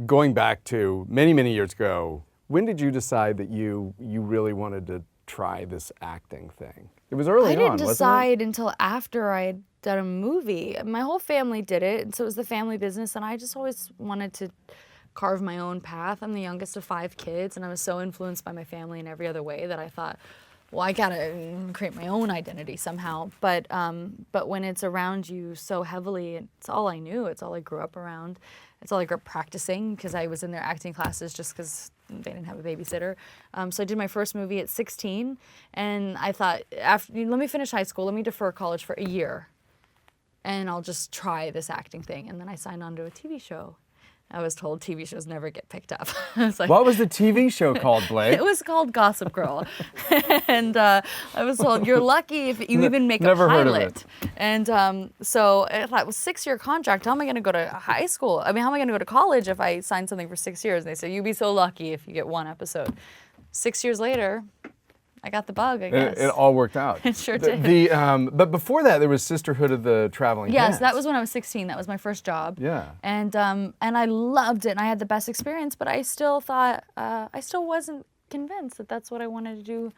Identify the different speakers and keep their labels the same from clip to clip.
Speaker 1: Going back to many, many years ago, when did you decide that you really wanted to try this acting thing? It was early on, wasn't it?
Speaker 2: I didn't decide until after I had done a movie. My whole family did it, and so it was the family business, and I just always wanted to carve my own path. I'm the youngest of 5 kids, and I was so influenced by my family in every other way that I thought, well, I gotta create my own identity somehow. But when it's around you so heavily, it's all I knew. It's all I grew up around. It's all I grew up practicing because I was in their acting classes just because they didn't have a babysitter. So I did my first movie at 16, and I thought, let me finish high school, let me defer college for a year, and I'll just try this acting thing. And then I signed on to a TV show. I was told TV shows never get picked up. Like,
Speaker 1: what was the TV show called, Blake?
Speaker 2: It was called Gossip Girl. And I was told, you're lucky if you even make a pilot.
Speaker 1: Heard of it.
Speaker 2: And so I thought, it was a 6-year contract. How am I going to go to high school? I mean, how am I going to go to college if I sign something for 6 years? And they said, you'd be so lucky if you get 1 episode. 6 years later, I got the bug, I guess.
Speaker 1: It all worked out.
Speaker 2: It sure did.
Speaker 1: But before that, there was Sisterhood of the Traveling Pants.
Speaker 2: Yes, that was when I was 16. That was my first job.
Speaker 1: Yeah.
Speaker 2: And I loved it, and I had the best experience, but I still thought, I still wasn't convinced that that's what I wanted to do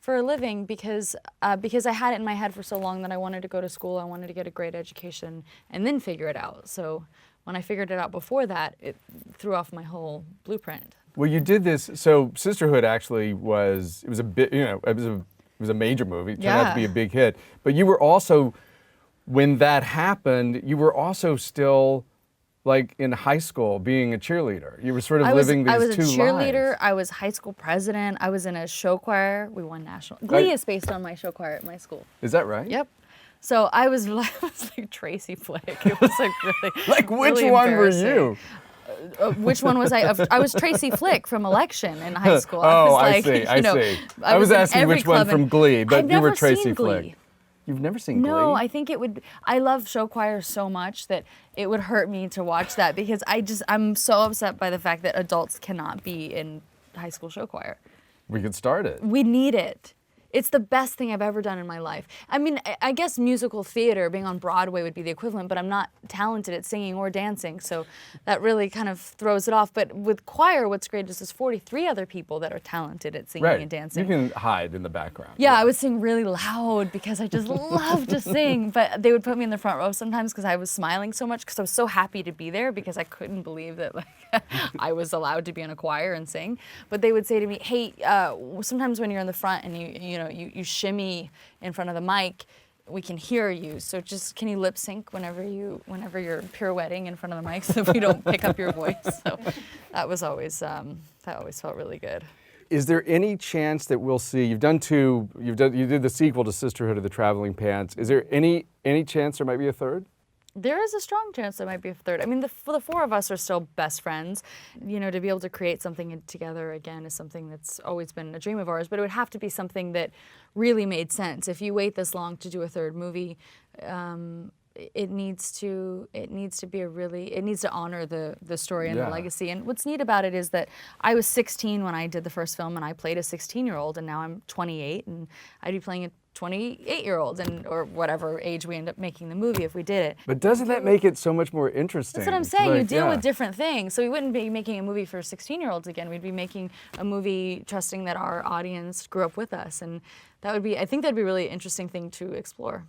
Speaker 2: for a living because I had it in my head for so long that I wanted to go to school, I wanted to get a great education, and then figure it out. So when I figured it out before that, it threw off my whole blueprint.
Speaker 1: Well, you did this. So Sisterhood actually was a bit, it was a major movie. It turned out to be a big hit. But you were also, when that happened, you were also still like in high school being a cheerleader. You were sort of living these two lives.
Speaker 2: I was a cheerleader. I was high school president. I was in a show choir. We won national. Glee is based on my show choir at my school.
Speaker 1: Is that right?
Speaker 2: Yep. So I was like Tracy Flick. It was like really
Speaker 1: like which
Speaker 2: really
Speaker 1: one were you?
Speaker 2: Which one was I? I was Tracy Flick from Election in high school.
Speaker 1: I see. I was asking which one from Glee, but you were Tracy Flick. You've never seen Glee?
Speaker 2: No, I think it would. I love show choir so much that it would hurt me to watch that because I'm so upset by the fact that adults cannot be in high school show choir.
Speaker 1: We could start it.
Speaker 2: We need it. It's the best thing I've ever done in my life. I mean, I guess musical theater, being on Broadway would be the equivalent, but I'm not talented at singing or dancing, so that really kind of throws it off. But with choir, what's great is there's 43 other people that are talented at singing and dancing.
Speaker 1: You can hide in the background.
Speaker 2: Yeah, I would sing really loud because I just love to sing, but they would put me in the front row sometimes because I was smiling so much because I was so happy to be there because I couldn't believe that I was allowed to be in a choir and sing. But they would say to me, hey, sometimes when you're in the front and you shimmy in front of the mic, we can hear you. So just can you lip sync whenever you're pirouetting in front of the mic so we don't pick up your voice. So that was always that always felt really good.
Speaker 1: Is there any chance that we'll see? You did the sequel to Sisterhood of the Traveling Pants. Is there any chance there might be a third?
Speaker 2: There is a strong chance there might be a third. I mean, the 4 of us are still best friends. To be able to create something together again is something that's always been a dream of ours, but it would have to be something that really made sense. If you wait this long to do a third movie, it needs to honor the story and the legacy. And what's neat about it is that I was 16 when I did the first film, and I played a 16-year-old, and now I'm 28, and I'd be playing a 28-year-old, or whatever age we end up making the movie if we did it.
Speaker 1: But doesn't that make it so much more interesting?
Speaker 2: That's what I'm saying. You deal with different things. So we wouldn't be making a movie for 16-year-olds again. We'd be making a movie trusting that our audience grew up with us, and I think that'd be a really interesting thing to explore.